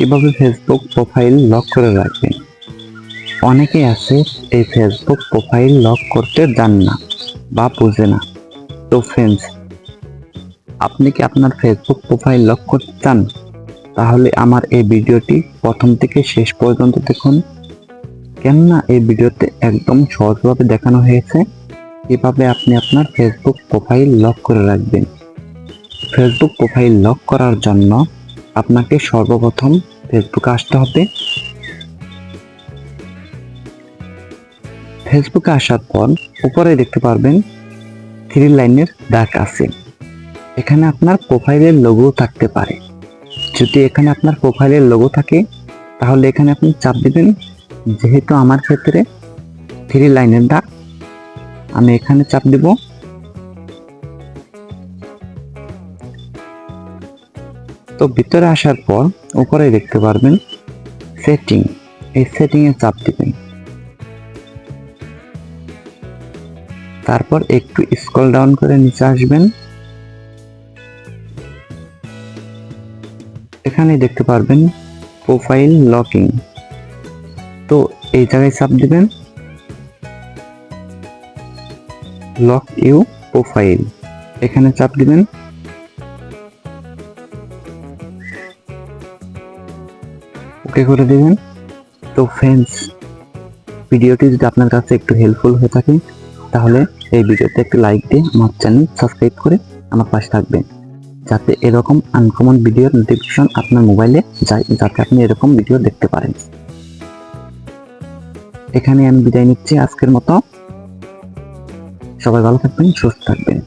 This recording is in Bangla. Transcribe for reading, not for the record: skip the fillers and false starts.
কিভাবে ফেসবুক প্রোফাইল লক করে রাখবেন। অনেকেই আছে এই ফেসবুক প্রোফাইল লক করতে জান না বা বোঝে না। তো ফ্রেন্ডস, আপনি কি আপনার ফেসবুক প্রোফাইল লক করতে চান? তাহলে আমার এই ভিডিওটি প্রথম থেকে শেষ পর্যন্ত দেখুন। কেননা এই ভিডিওতে একদম সহজভাবে দেখানো হয়েছে কিভাবে আপনি আপনার ফেসবুক প্রোফাইল লক করে রাখবেন। ফেসবুক প্রোফাইল লক করার জন্য আপনাকে সর্বপ্রথম ফেসবুকে আসতে হবে। ফেসবুকে আসার পর উপরে দেখতে পারবেন 3 লাইনের দাগ আছে। এখানে আপনার প্রোফাইলের লোগো থাকতে পারে। যদি এখানে আপনার প্রোফাইলের লোগো থাকে তাহলে এখানে আপনি চাপ দিবেন। যেহেতু আমার ক্ষেত্রে 3 লাইনের দাগ, আমি এখানে চাপ দিব। তো ভিতরে আসার পর উপরে দেখতে পারবেন সেটিং, এই সেটিং এ চাপ দিবেন। তারপর একটু স্ক্রল ডাউন করে নিচে আসবেন। এখানে দেখতে পারবেন প্রোফাইল লকিং, তো এই জায়গায় চাপ দিবেন। লক ইউ প্রোফাইল, এখানে চাপ দিবেন। ওকে করে দিবেন। তো ফ্রেন্ডস, ভিডিওটি যদি আপনার কাছে একটু হেল্পফুল হয়ে থাকে তাহলে এই ভিডিওতে একটু লাইক দিয়ে আমার চ্যানেল সাবস্ক্রাইব করে আমার পাশে থাকবেন, যাতে এরকম আনকমন ভিডিওর নোটিফিকেশন আপনার মোবাইলে যায়, যাতে আপনি এরকম ভিডিও দেখতে পারেন। এখানে আমি বিদায় নিচ্ছি আজকের মতো। সবাই ভালো থাকবেন, সুস্থ থাকবেন।